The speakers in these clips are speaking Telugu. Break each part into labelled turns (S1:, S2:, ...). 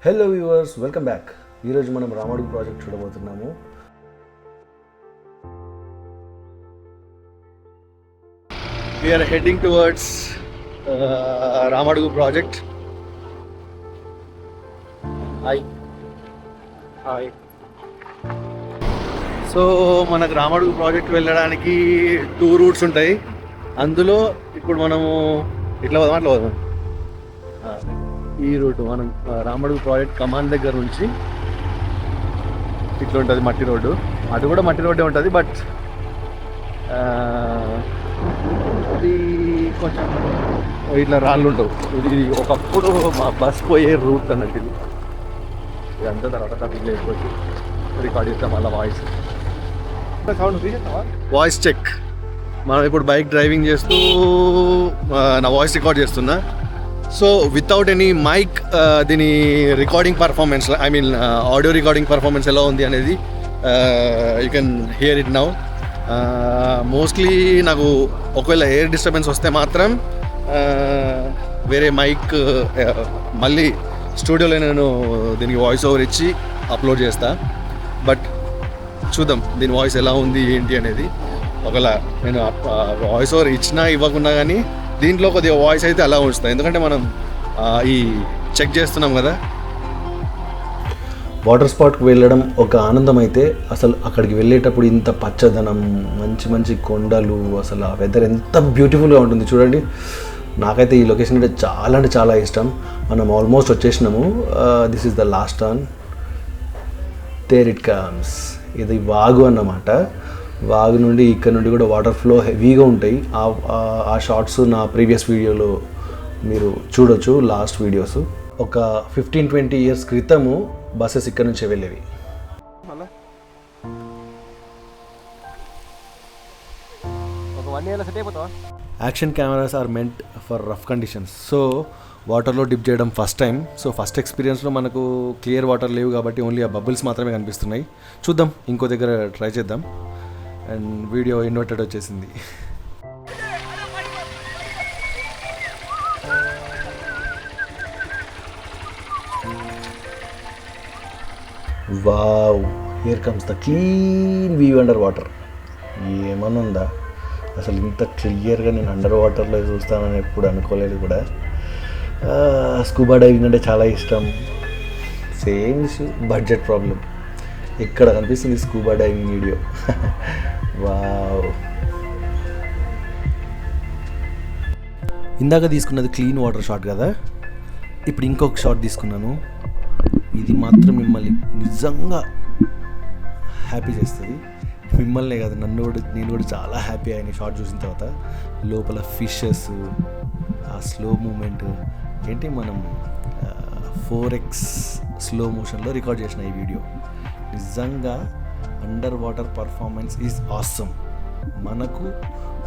S1: Hello viewers, welcome back. ఈరోజు మనం రామడుగు ప్రాజెక్ట్ చూడబోతున్నాము.
S2: We are heading towards Ramadugu project. Hi. So మనకు రామడుగు ప్రాజెక్ట్ వెళ్ళడానికి 2 రూట్స్ ఉంటాయి. అందులో ఇప్పుడు మనము ఇట్లా పోదాం. ఈ రూట్ మనం రామడుగు ప్రాజెక్ట్ కమాన్ దగ్గర నుంచి ఇట్లా ఉంటుంది మట్టి రోడ్డు. అది కూడా మట్టి రోడ్డే ఉంటుంది, బట్ అది కొంచెం ఇట్లా రాళ్ళు ఉండవు. ఇది ఒకప్పుడు మా బస్ పోయే రూట్ అన్నట్టు. ఇది ఇదంతా తర్వాత అయిపోయి రికార్డ్ చేస్తాం మళ్ళీ వాయిస్ చెక్. మనం ఇప్పుడు బైక్ డ్రైవింగ్ చేస్తూ నా వాయిస్ రికార్డ్ చేస్తున్నా. సో వితౌట్ ఎనీ మైక్ దీని recording performance, I mean audio recording performance ఎలా ఉంది అనేది you can hear it now. Mostly నాకు ఒకవేళ ఎయిర్ డిస్టర్బెన్స్ వస్తే మాత్రం వేరే మైక్ మళ్ళీ స్టూడియోలో నేను దీనికి వాయిస్ ఓవర్ ఇచ్చి అప్లోడ్ చేస్తా. బట్ చూద్దాం దీని వాయిస్ ఎలా ఉంది ఏంటి అనేది. ఒకవేళ నేను వాయిస్ ఓవర్ ఇచ్చినా ఇవ్వకుండా కానీ దీంట్లో కొద్దిగా వాయిస్ అయితే అలా ఉంచుతాను, ఎందుకంటే మనం ఈ చెక్ చేస్తున్నాం కదా.
S1: వాటర్ స్పాట్కి వెళ్ళడం ఒక ఆనందం అయితే, అసలు అక్కడికి వెళ్ళేటప్పుడు ఇంత పచ్చదనం, మంచి మంచి కొండలు, అసలు ఆ వెదర్ ఎంత బ్యూటిఫుల్గా ఉంటుంది చూడండి. నాకైతే ఈ లొకేషన్ అంటే చాలా ఇష్టం. మనం ఆల్మోస్ట్ వచ్చేసినాము. This is the last turn. There it comes. ఇది వాగు అన్నమాట. వాగు నుండి ఇక్కడ నుండి కూడా వాటర్ ఫ్లో హెవీగా ఉంటాయి. ఆ షార్ట్స్ నా ప్రీవియస్ వీడియోలో మీరు చూడొచ్చు, లాస్ట్ వీడియోస్. ఒక 15-20 ఇయర్స్ క్రితము బస్సెస్ ఇక్కడ నుంచే వెళ్ళేవి. Action cameras are meant for rough conditions. So వాటర్లో డిప్ చేయడం ఫస్ట్ టైం. సో ఫస్ట్ ఎక్స్పీరియన్స్లో మనకు క్లియర్ వాటర్ లేవు కాబట్టి ఓన్లీ ఆ బబుల్స్ మాత్రమే కనిపిస్తున్నాయి. చూద్దాం, ఇంకో దగ్గర ట్రై చేద్దాం. అండ్ వీడియో ఇన్వర్టెడ్ వచ్చేసింది. Wow, here comes the clean view under water. ఏమన్నా ఉందా అసలు? ఇంత క్లియర్గా నేను అండర్ వాటర్లో చూస్తానని ఎప్పుడు అనుకోలేదు కూడా. స్కూబా డైవింగ్ అంటే చాలా ఇష్టం. Same issue, budget problem. ఇక్కడ కనిపిస్తుంది స్కూబా డైవింగ్ వీడియో. వావ్. ఇందాక తీసుకున్నది క్లీన్ వాటర్ షాట్ కదా, ఇప్పుడు ఇంకొక షాట్ తీసుకున్నాను. ఇది మాత్రం మిమ్మల్ని నిజంగా హ్యాపీ చేస్తుంది. మిమ్మల్నే కాదు, నేను కూడా చాలా హ్యాపీ అయిన షాట్ చూసిన తర్వాత. లోపల ఫిషెస్, ఆ స్లో మూమెంట్ ఏంటి, మనం 4x స్లో మోషన్లో రికార్డ్ చేసిన ఈ వీడియో. నిజంగా under water performance is awesome. మనకు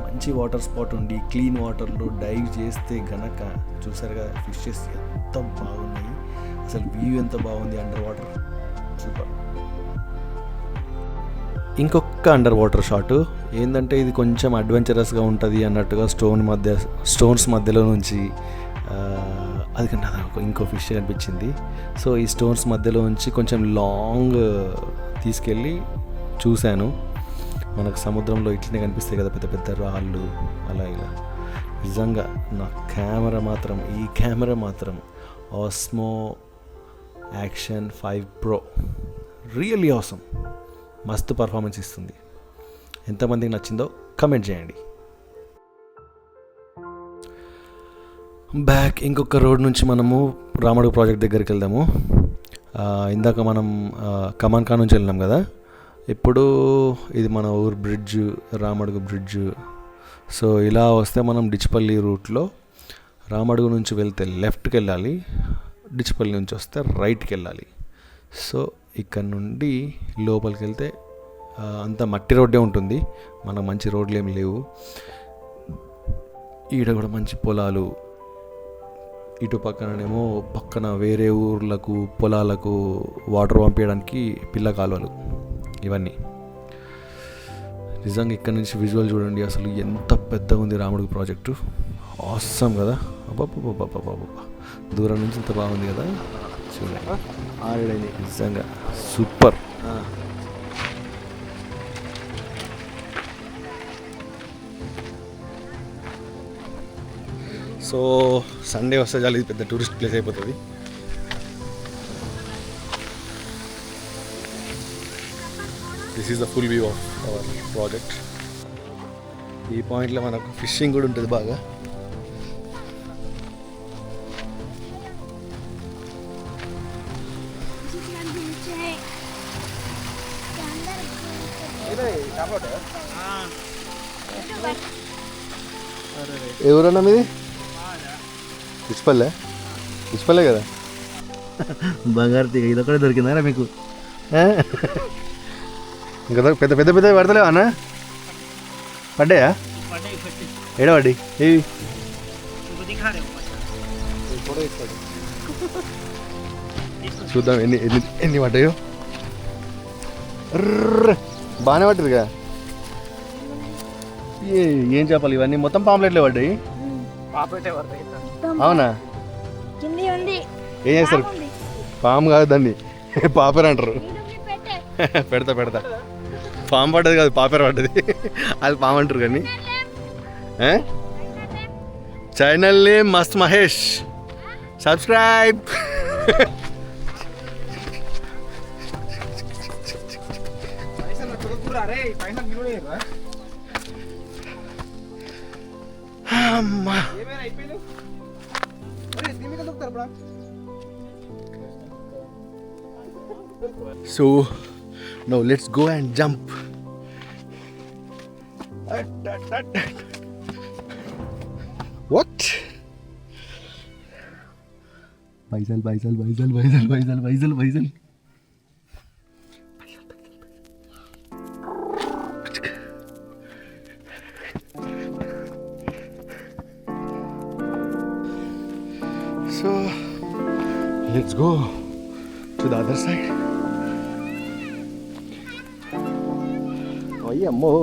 S1: మంచి వాటర్ స్పాట్ ఉండి క్లీన్ వాటర్లో డైవ్ చేస్తే గనక చూసారుగా ఫిషెస్ ఎంత బాగున్నాయి, అసలు వ్యూ ఎంత బాగుంది అండర్ వాటర్. సూపర్. ఇంకొక అండర్ వాటర్ షాట్ ఏంటంటే, ఇది కొంచెం అడ్వెంచరస్గా ఉంటుంది అన్నట్టుగా స్టోన్స్ మధ్యలో నుంచి అది కన్నా ఇంకో ఫిష్ కనిపించింది. సో ఈ స్టోన్స్ మధ్యలో నుంచి కొంచెం లాంగ్ తీసుకెళ్ళి చూశాను. మనకు సముద్రంలో ఇట్లనే కనిపిస్తాయి కదా పెద్ద పెద్ద రాళ్ళు, అలా ఇలా. నిజంగా నా ఈ కెమెరా మాత్రం Osmo action 5 Pro really awesome. మస్తు పర్ఫార్మెన్స్ ఇస్తుంది. ఎంతమందికి నచ్చిందో కమెంట్ చేయండి. బ్యాక్ ఇంకొక రోడ్ నుంచి మనము రామడుగు ప్రాజెక్ట్ దగ్గరికి వెళ్దాము. ఇందాక మనం కమాన్ ఖాన్ నుంచి వెళ్ళినాం కదా, ఇప్పుడు ఇది మన ఊరు బ్రిడ్జ్, రామడుగు బ్రిడ్జ్. సో ఇలా వస్తే మనం డిచ్పల్లి రూట్లో రామడుగు నుంచి వెళ్తే లెఫ్ట్కి వెళ్ళాలి, డిచ్పల్లి నుంచి వస్తే రైట్కి వెళ్ళాలి. సో ఇక్కడ నుండి లోపలికి వెళ్తే అంత మట్టి రోడ్డే ఉంటుంది, మనకు మంచి రోడ్లు ఏమి లేవు. ఈడ కూడా మంచి పొలాలు, ఇటు పక్కనేమో పక్కన వేరే ఊర్లకు పొలాలకు వాటర్ పంపించడానికి పిల్ల కాలువలు ఇవన్నీ. నిజంగా ఇక్కడ నుంచి విజువల్ చూడండి, అసలు ఎంత పెద్దగా ఉంది రామడుగు ప్రాజెక్టు. ఆసమ్ కదా, అబ్బాబ్బాబ్బాబ్బా. దూరం నుంచి ఇంత బాగుంది కదా. చూడండి
S2: ఆల్రెడీ
S1: నిజంగా సూపర్.
S2: సో సండే వస్తే చాలు ఇది పెద్ద టూరిస్ట్ ప్లేస్ అయిపోతుంది. This is the full view of our project. ఈ పాయింట్లో మనకు ఫిషింగ్ కూడా ఉంటుంది బాగా. ఎవరన్నా మీది ఇచ్చిపల్లే కదా.
S1: బంగారు తీగ ఇది ఒకటే దొరికిందా మీకు?
S2: ఇంకా పెద్ద పెద్ద పెద్ద పడతలేవా అన్న? పడ్డాయా? ఏడవడ్డి ఏవి చూద్దాం ఎన్ని ఎన్ని ఎన్ని పడ్డాయో. బాగానే పట్టిరుగా. ఏం చెప్పాలి ఇవన్నీ మొత్తం పాంప్లెట్లే పడ్డాయి. అవునా? ఏం చేస్తారు? పాము కాదు దాన్ని పాపేరు అంటారు. పెడతా పాము పడ్డది కాదు పాపేరు పడ్డది. అది పాము అంటారు కానీ. ఛానల్ నేమ్ మస్త్ Mahesh, subscribe. So now let's go and jump. What? Baisal. So let's go to the other side. Oh yeah, mo.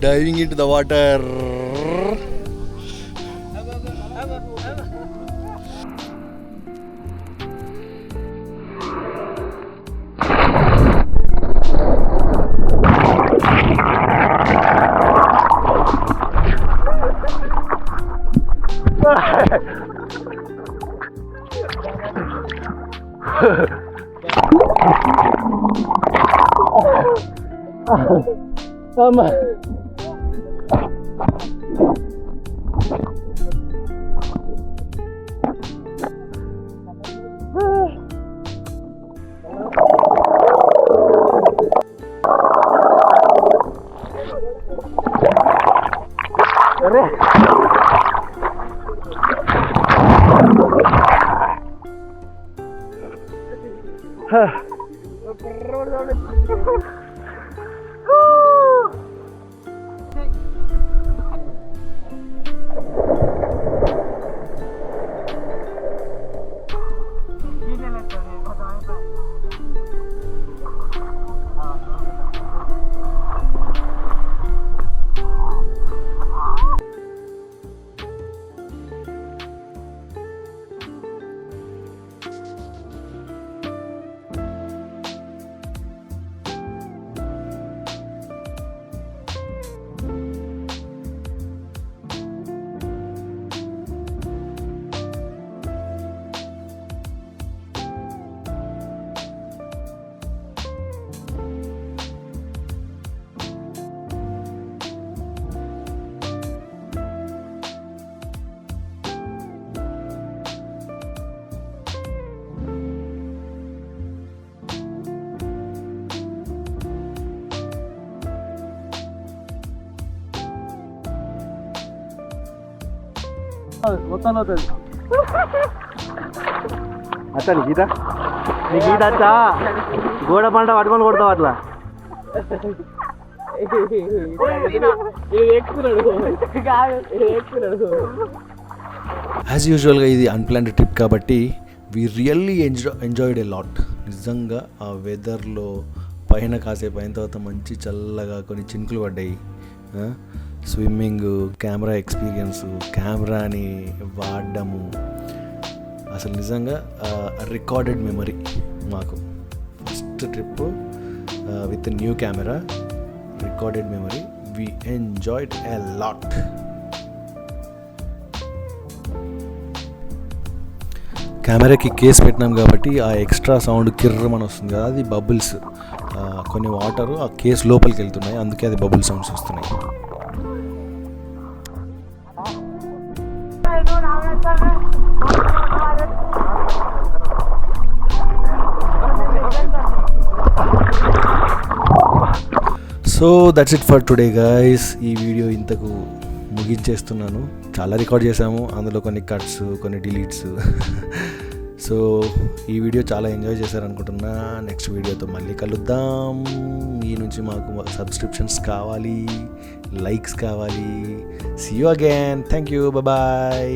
S2: Diving into the water.
S1: మొత్తం అవుతుంది
S2: అచ్చా నీ గీత
S1: అచ్చా గోడ పంట పట్టుకొని కొడతావు అట్లా. యాజ్ యూజువల్గా ఇది అన్ప్లాన్డ్ ట్రిప్ కాబట్టి we really enjoyed a lot. నిజంగా ఆ వెదర్లో పైన కాసేపు అయిన తర్వాత మంచి చల్లగా కొన్ని చినుకులు పడ్డాయి. స్విమ్మింగ్, కెమెరా ఎక్స్పీరియన్స్, కెమెరాని వాడడము అసలు నిజంగా రికార్డెడ్ మెమరీ మాకు. First trip with new camera, recorded memory. We enjoyed a lot. కెమెరాకి కేస్ పెట్టినాం కాబట్టి ఆ ఎక్స్ట్రా సౌండ్ కిర్రమని వస్తుంది కదా, అది బబుల్స్. కొన్ని వాటర్ ఆ కేస్ లోపలికి వెళ్తున్నాయి, అందుకే అది బబుల్ సౌండ్స్ వస్తున్నాయి. So that's it for today guys. ఈ వీడియో ఇంతకు ముగించేస్తున్నాను. చాలా రికార్డ్ చేసాము, అందులో కొన్ని కట్స్, కొన్ని డిలీట్స్. సో ఈ వీడియో చాలా ఎంజాయ్ చేశారనుకుంటున్నా. నెక్స్ట్ వీడియోతో మళ్ళీ కలుద్దాం. మీ నుంచి మాకు సబ్స్క్రిప్షన్స్ కావాలి, లైక్స్ కావాలి. See you again. Thank you. Bye.